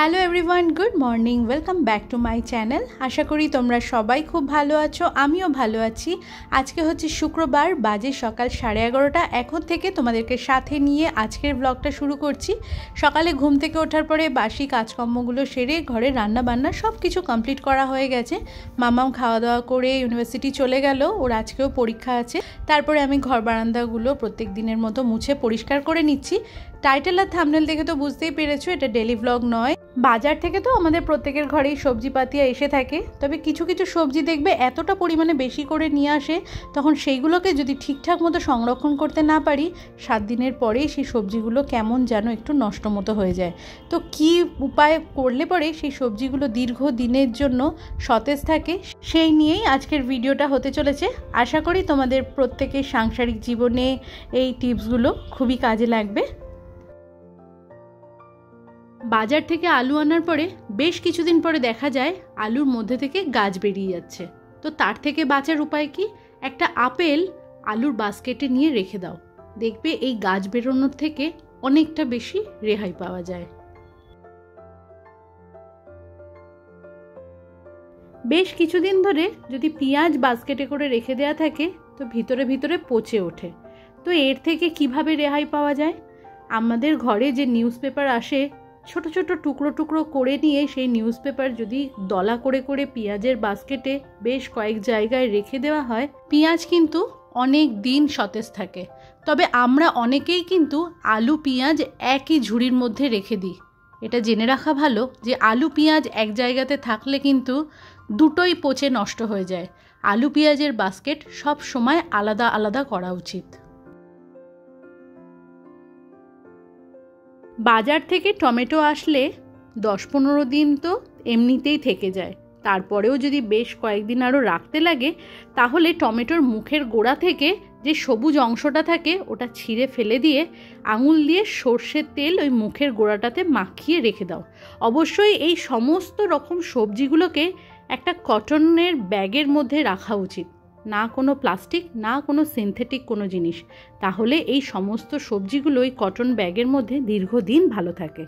Hello everyone, good morning, welcome back to my channel. আশা করি তোমরা সবাই খুব ভালো আছো, আমিও ভালো আছি। আজকে হচ্ছে শুক্রবার, বাজে সকাল 11:30। এখন থেকে তোমাদেরকে সাথে নিয়ে আজকের ব্লগটা শুরু করছি। সকালে ঘুম থেকে ওঠার পরে বাসি কাজকর্মগুলো সেরে ঘরে রান্না বান্না সব কিছু কমপ্লিট করা হয়ে গেছে। মামাম খাওয়া দাওয়া করে ইউনিভার্সিটি চলে গেল, ওর আজকেও পরীক্ষা আছে। তারপরে আমি ঘর বারান্দাগুলো প্রত্যেক দিনের মতো মুছে পরিষ্কার করে নিচ্ছি। টাইটেল আর থাম্বনেল দেখে তো বুঝতেই পেরেছো এটা ডেলি ব্লগ নয়। বাজার থেকে তো আমাদের প্রত্যেকের ঘরেই সবজিপাতিয়া এসে থাকে, তবে কিছু কিছু সবজি দেখবে এতটা পরিমাণে বেশি করে নিয়ে আসে, তখন সেইগুলোকে যদি ঠিকঠাক মতো সংরক্ষণ করতে না পারি 7 দিনের পরেই সেই সবজিগুলো কেমন যেন একটু নষ্ট মতো হয়ে যায়। তো কি উপায় করলে পরে সেই সবজিগুলো দীর্ঘ দিনের জন্য সতেজ থাকে, সেই নিয়েই আজকের ভিডিওটা হতে চলেছে। আশা করি তোমাদের প্রত্যেকের সাংসারিক জীবনে এই টিপসগুলো খুবই কাজে লাগবে। বাজার থেকে আলু আনার পরে বেশ কিছুদিন পরে দেখা যায় আলুর মধ্যে থেকে গাছ বেরিয়ে যাচ্ছে। তো তার থেকে বাঁচার উপায় কি? একটা আপেল আলুর বাস্কেটে নিয়ে রেখে দাও, দেখবে এই গাছ বেরোনোর থেকে অনেকটা বেশি রেহাই পাওয়া যায়। বেশ কিছুদিন ধরে যদি পেঁয়াজ বাস্কেটে করে রেখে দেওয়া থাকে তো ভিতরে ভিতরে পচে ওঠে। তো এর থেকে কিভাবে রেহাই পাওয়া যায়? আমাদের ঘরে যে নিউজ পেপার আসে, ছোট ছোট টুকরো টুকরো করে নিয়ে সেই নিউজ পেপার যদি দলা করে করে পেঁয়াজের বাস্কেটে বেশ কয়েক জায়গায় রেখে দেওয়া হয়, পেঁয়াজ কিন্তু অনেক দিন সতেজ থাকে। তবে আমরা অনেকেই কিন্তু আলু পেঁয়াজ একই ঝুড়ির মধ্যে রেখে দিই। এটা জেনে রাখা ভালো যে আলু পেঁয়াজ এক জায়গাতে থাকলে কিন্তু দুটোই পচে নষ্ট হয়ে যায়। আলু পেঁয়াজের বাস্কেট সব সময় আলাদা আলাদা করা উচিত। বাজার থেকে টমেটো আসলে 10-15 দিন তো এমনিতেই থেকে যায়। তারপরেও যদি বেশ কয়েকদিন আরও রাখতে লাগে, তাহলে টমেটোর মুখের গোড়া থেকে যে সবুজ অংশটা থাকে ওটা ছিঁড়ে ফেলে দিয়ে আঙুল দিয়ে সর্ষের তেল ওই মুখের গোড়াটাতে মাখিয়ে রেখে দাও। অবশ্যই এই সমস্ত রকম সবজিগুলোকে একটা কটনের ব্যাগের মধ্যে রাখা উচিত, না কোনো প্লাস্টিক, না কোনো সিনথেটিক কোনো জিনিস। তাহলে এই সমস্ত সবজিগুলো ওই কটন ব্যাগের মধ্যে দীর্ঘদিন ভালো থাকে।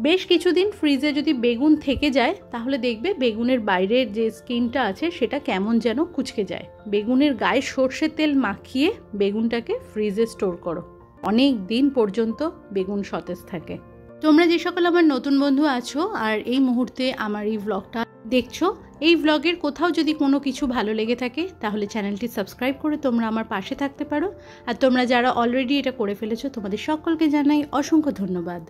বেশ কিছুদিন ফ্রিজে যদি বেগুন থেকে যায় তাহলে দেখবে বেগুনের বাইরের যে স্কিনটা আছে সেটা কেমন যেন কুঁচকে যায়। বেগুনের গায়ে সর্ষের তেল মাখিয়ে বেগুনটাকে ফ্রিজে স্টোর করো, অনেক দিন পর্যন্ত বেগুন সতেজ থাকে। তোমরা যে সকল আমার নতুন বন্ধু আছো আর এই মুহূর্তে আমার এই ব্লগটা দেখছো, এই ব্লগের কোথাও যদি কোনো কিছু ভালো লেগে থাকে তাহলে চ্যানেলটি সাবস্ক্রাইব করে তোমরা আমার পাশে থাকতে পারো। আর তোমরা যারা অলরেডি এটা করে ফেলেছো তোমাদের সকলকে জানাই অসংখ্য ধন্যবাদ।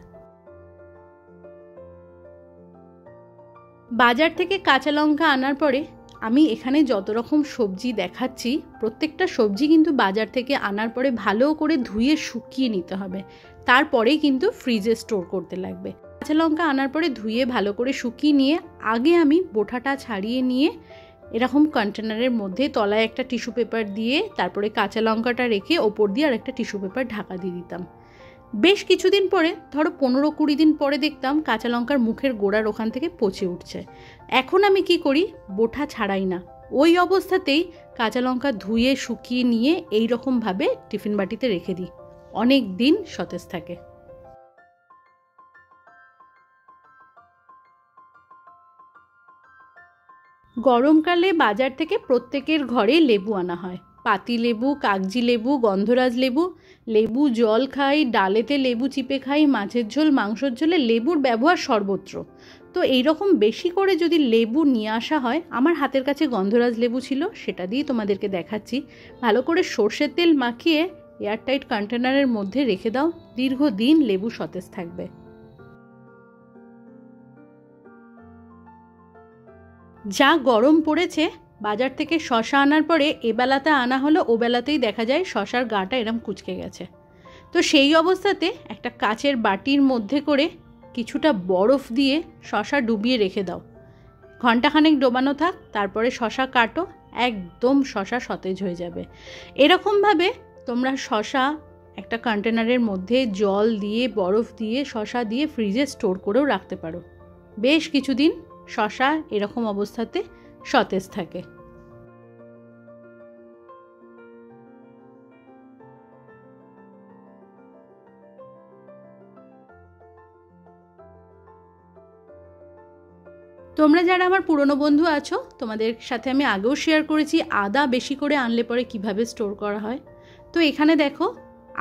বাজার থেকে কাঁচা লঙ্কা আনার পরে আমি এখানে যত রকম সবজি দেখাচ্ছি প্রত্যেকটা সবজি কিন্তু বাজার থেকে আনার পরে ভালো করে ধুয়ে শুকিয়ে নিতে হবে, তারপরেই কিন্তু ফ্রিজে স্টোর করতে লাগবে। কাঁচা লঙ্কা আনার পরে ধুয়ে ভালো করে শুকিয়ে নিয়ে আগে আমি বোঁটাটা ছাড়িয়ে নিয়ে এরকম কন্টেনারের মধ্যে তলায় একটা টিস্যু পেপার দিয়ে তারপরে কাঁচা লঙ্কাটা রেখে ওপর দিয়ে আর একটা টিস্যু পেপার ঢাকা দিয়ে দিতাম। বেশ কিছুদিন পরে, ধরো 15-20 দিন পরে দেখতাম কাঁচা লঙ্কার মুখের গোড়ার ওখান থেকে পচে উঠছে। এখন আমি কি করি? বোঁটা ছাড়াই না, ওই অবস্থাতেই কাঁচা লঙ্কা ধুয়ে শুকিয়ে নিয়ে এই রকমভাবে টিফিন বাটিতে রেখে দিই, অনেক দিন সতেজ থাকে। গরমকালে বাজার থেকে প্রত্যেকের ঘরে লেবু আনা হয়। পাতি লেবু, কাগজি লেবু, গন্ধরাজ লেবু। লেবু জল খাই, ডালেতে লেবু চিপে খাই, মাছের ঝোল, মাংসের ঝোলে লেবুর ব্যবহার সর্বত্র। তো এইরকম বেশি করে যদি লেবু নিয়ে আসা হয়, আমার হাতের কাছে গন্ধরাজ লেবু ছিল, সেটা দিয়ে তোমাদেরকে দেখাচ্ছি। ভালো করে সর্ষের তেল মাখিয়ে এয়ারটাইট কন্টেনারের মধ্যে রেখে দাও, দীর্ঘদিন লেবু সতেজ থাকবে। যা গরম পড়েছে, বাজার থেকে শশা আনার পরে এবেলাতে আনা হলো, ওবেলাতেই দেখা যায় শশার গাটা এরম কুঁচকে গেছে। তো সেই অবস্থাতে একটা কাচের বাটির মধ্যে করে কিছুটা বরফ দিয়ে শশা ডুবিয়ে রেখে দাও, ঘন্টাখানেক ডোবানো থাক, তারপরে শশা কাটো, একদম শশা সতেজ হয়ে যাবে। এরকমভাবে তোমরা শশা একটা কন্টেনারের মধ্যে জল দিয়ে বরফ দিয়ে শশা দিয়ে ফ্রিজে স্টোর করেও রাখতে পারো, বেশ কিছুদিন শশা এরকম অবস্থাতে সতেজ থাকে। তোমরা যারা আমার পুরনো বন্ধু আছো তোমাদের সাথে আমি আগেও শেয়ার করেছি আদা বেশি করে আনলে পরে কিভাবে স্টোর করা হয়। তো এখানে দেখো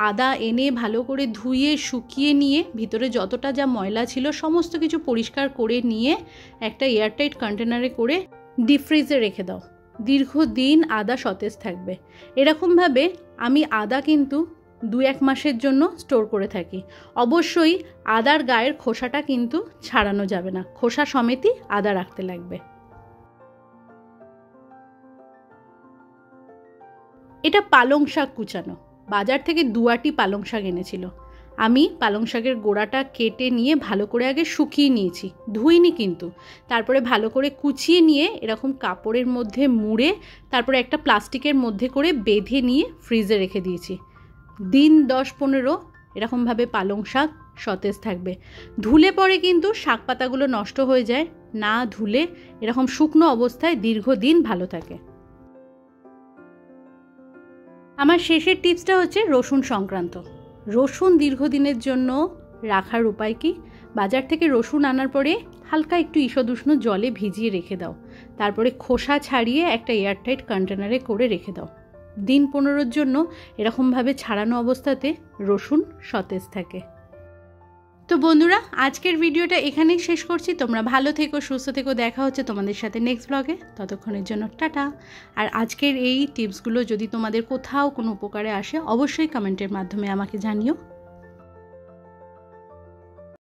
আদা এনে ভালো করে ধুয়ে শুকিয়ে নিয়ে ভিতরে যতটা যা ময়লা ছিল সমস্ত কিছু পরিষ্কার করে নিয়ে একটা এয়ারটাইট কন্টেনারে করে ডিপ ফ্রিজে রেখে দাও। দীর্ঘদিন আদা সতেজ থাকবে। এরকমভাবে আমি আদা কিন্তু 2-1 মাসের জন্য স্টোর করে থাকি। অবশ্যই আদার গায়ের খোসাটা কিন্তু ছাড়ানো যাবে না, খোসা সমেতই আদা রাখতে লাগবে। এটা পালং শাক কুচানো, বাজার থেকে 2 আঁটি পালং শাক এনেছিল। আমি পালং শাকের গোড়াটা কেটে নিয়ে ভালো করে আগে শুকিয়ে নিয়েছি, ধুইনি কিন্তু। তারপরে ভালো করে কুচিয়ে নিয়ে এরকম কাপড়ের মধ্যে মুড়ে তারপরে একটা প্লাস্টিকের মধ্যে করে বেঁধে নিয়ে ফ্রিজে রেখে দিয়েছি। দিন 10-15 এরকমভাবে পালং শাক সতেজ থাকবে। ধুলে পরে কিন্তু শাক পাতাগুলো নষ্ট হয়ে যায়, না ধুলে এরকম শুকনো অবস্থায় দীর্ঘদিন ভালো থাকে। আমার শেষের টিপসটা হচ্ছে রসুন সংক্রান্ত। রসুন দীর্ঘদিনের জন্য রাখার উপায় কি? বাজার থেকে রসুন আনার পরে হালকা একটু ঈষদ উষ্ণ জলে ভিজিয়ে রেখে দাও। তারপরে খোসা ছাড়িয়ে একটা এয়ারটাইট কন্টেনারে করে রেখে দাও। দিন 15-র জন্য এরকমভাবে ছাড়ানো অবস্থাতে রসুন সতেজ থাকে। তো বন্ধুরা, আজকের ভিডিওটা এখানেই শেষ করছি। তোমরা ভালো থেকো, সুস্থ থেকো। দেখা হচ্ছে তোমাদের সাথে নেক্সট ব্লগে। ততক্ষণের জন্য টাটা। আর আজকের এই টিপসগুলো যদি তোমাদের কোথাও কোনো উপকারে আসে অবশ্যই কমেন্টের মাধ্যমে আমাকে জানিও।